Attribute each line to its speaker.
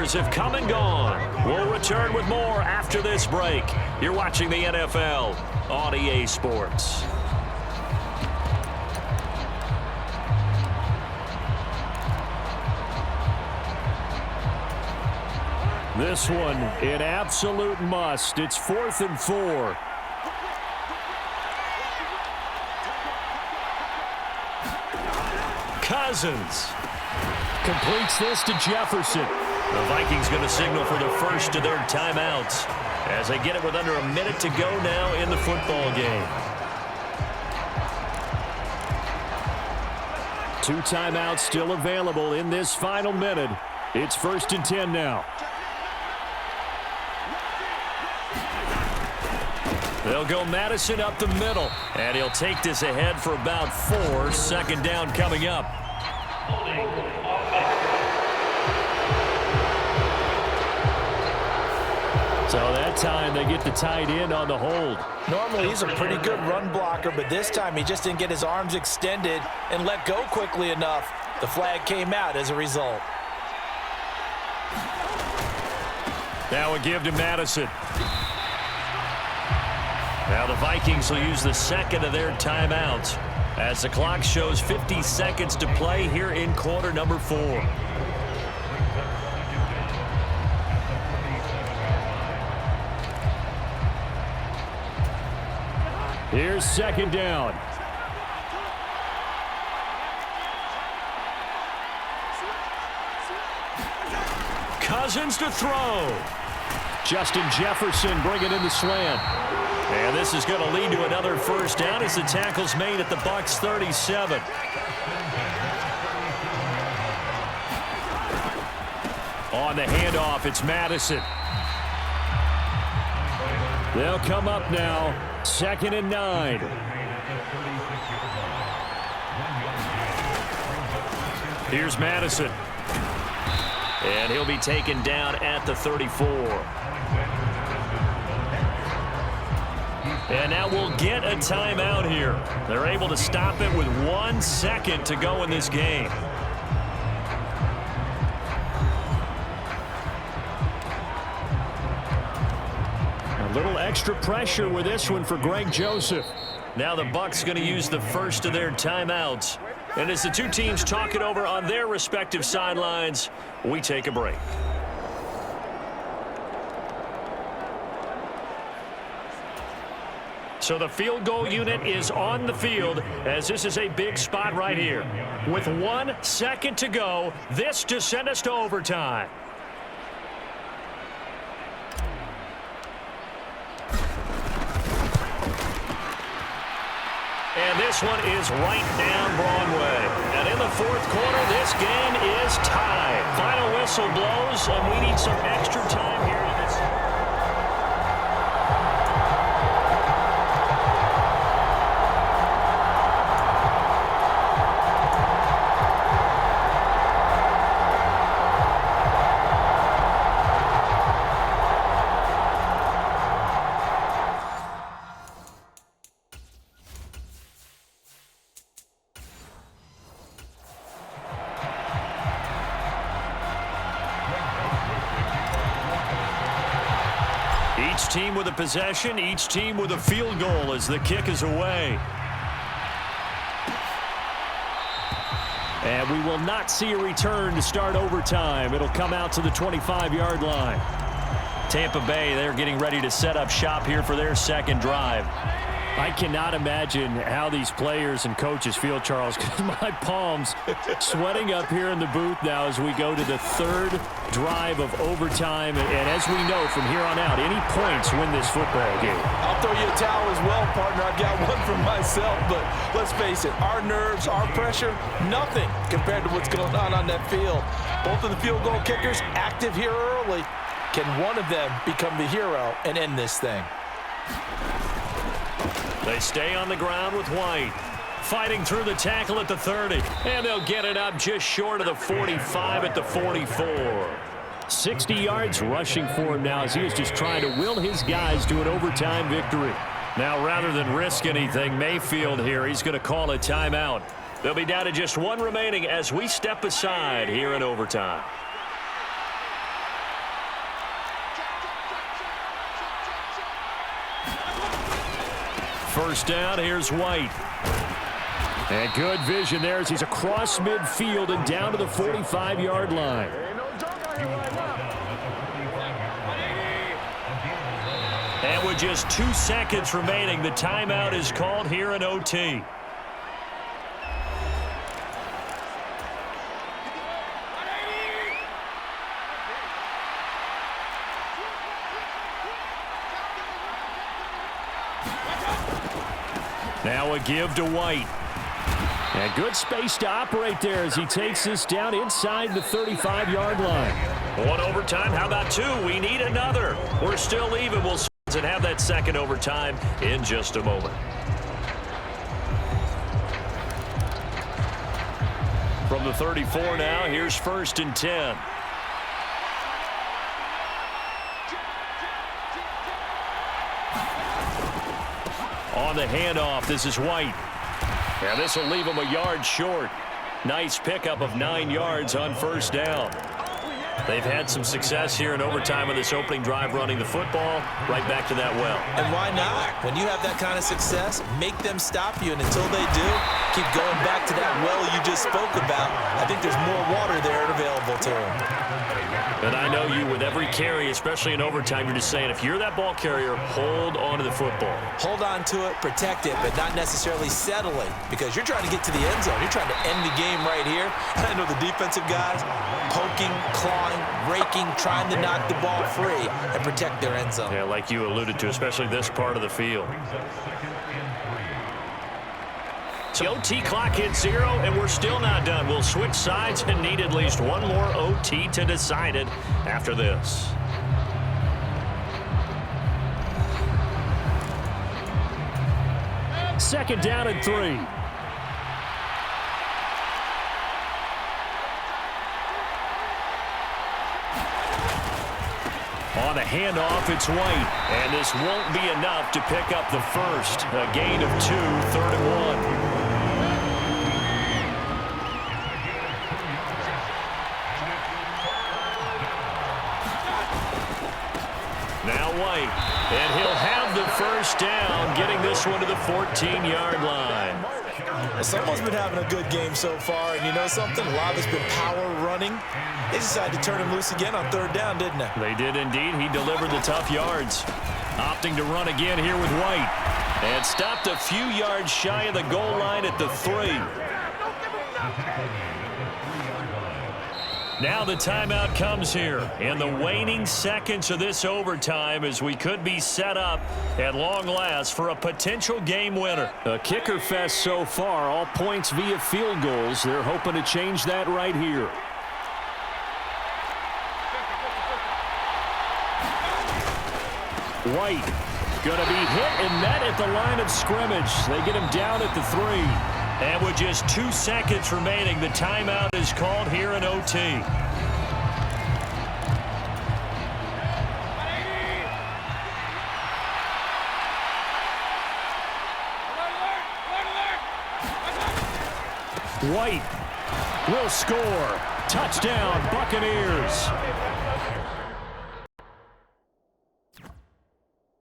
Speaker 1: players have come and gone. We'll return with more after this break. You're watching the NFL on EA Sports.
Speaker 2: This one, an absolute must. It's 4th and 4.
Speaker 1: Cousins
Speaker 2: completes this to Jefferson.
Speaker 1: The Vikings going to signal for the first of their timeouts as they get it with under a minute to go now in the football game.
Speaker 2: 2 timeouts still available in this final minute. It's 1st and 10 now.
Speaker 1: They'll go Madison up the middle, and he'll take this ahead for about 4. 2nd down coming up.
Speaker 2: So that time they get the tight end on the hold.
Speaker 3: Normally he's a pretty good run blocker, but this time he just didn't get his arms extended and let go quickly enough. The flag came out as a result.
Speaker 1: Now a give to Madison. Now the Vikings will use the second of their timeouts as the clock shows 50 seconds to play here in quarter number 4.
Speaker 2: Here's 2nd down.
Speaker 1: Cousins to throw.
Speaker 2: Justin Jefferson bringing in the slant.
Speaker 1: And this is going to lead to another 1st down as the tackle's made at the Bucs 37.
Speaker 2: On the handoff, it's Madison. They'll come up now. 2nd and 9.
Speaker 1: Here's Madison. And he'll be taken down at the 34. And now we'll get a timeout here. They're able to stop it with 1 second to go in this game.
Speaker 2: A little extra pressure with this one for Greg Joseph.
Speaker 1: Now the Bucs going to use the first of their timeouts. And as the two teams talk it over on their respective sidelines, we take a break. So the field goal unit is on the field as this is a big spot right here. With 1 second to go, this to send us to overtime. And this one is right down Broadway. And in the 4th quarter, this game is tied. Final whistle blows, and we need some extra time here in this. Each team with a possession, each team with a field goal as the kick is away.
Speaker 2: And we will not see a return to start overtime. It'll come out to the 25-yard line.
Speaker 1: Tampa Bay, they're getting ready to set up shop here for their 2nd drive.
Speaker 2: I cannot imagine how these players and coaches feel, Charles, because my palms sweating up here in the booth now as we go to the 3rd drive of overtime. And as we know from here on out, any points win this football game.
Speaker 3: I'll throw you a towel as well, partner. I've got one for myself, but let's face it, our nerves, our pressure, nothing compared to what's going on that field. Both of the field goal kickers active here early. Can one of them become the hero and end this thing?
Speaker 1: They stay on the ground with White. Fighting through the tackle at the 30. And they'll get it up just short of the 45 at the 44.
Speaker 2: 60 yards rushing for him now as he is just trying to will his guys to an overtime victory.
Speaker 1: Now, rather than risk anything, Mayfield here, he's going to call a timeout. They'll be down to just 1 remaining as we step aside here in overtime.
Speaker 2: first down. Here's White. And good vision there as he's across midfield and down to the 45-yard line. And with just 2 seconds remaining, the timeout is called here in OT. Now a give to White. And good space to operate there as he takes this down inside the 35-yard line.
Speaker 1: One overtime. How about two? We need another. We're still even. We'll and have that second overtime in just a moment.
Speaker 2: From the 34 now, here's 1st and 10. On the handoff, this is White. And this will leave him a yard short. Nice pickup of 9 yards on first down. They've had some success here in overtime on this opening drive running the football. Right back to that well.
Speaker 3: And why not? When you have that kind of success, make them stop you. And until they do, keep going back to that well you just spoke about. I think there's more water there available to them.
Speaker 2: And I know you, with every carry, especially in overtime, you're just saying, if you're that ball carrier, hold on to the football.
Speaker 3: Hold on to it, protect it, but not necessarily settling, because you're trying to get to the end zone. You're trying to end the game right here. And I know the defensive guys poking, clawing, raking, trying to knock the ball free and protect their end zone.
Speaker 2: Yeah, like you alluded to, especially this part of the field.
Speaker 1: So OT clock hits 0, and we're still not done. We'll switch sides and need at least one more OT to decide it after this.
Speaker 2: Second down and 3. On the handoff, it's White. And this won't be enough to pick up the first. A gain of 2, 3rd and 1. Now White, and he'll have the first down, getting this one to the 14-yard line.
Speaker 3: Well, someone's been having a good game so far, and you know something? A lot of it's been power running. They decided to turn him loose again on 3rd down, didn't they?
Speaker 2: They did indeed. He delivered the tough yards. Opting to run again here with White. And stopped a few yards shy of the goal line at the 3. Now the timeout comes here in the waning seconds of this overtime as we could be set up at long last for a potential game winner. A kicker fest so far, all points via field goals. They're hoping to change that right here. White going to be hit and met at the line of scrimmage. They get him down at the 3.
Speaker 1: And with just 2 seconds remaining, the timeout is called here in OT.
Speaker 2: White will score. Touchdown, Buccaneers.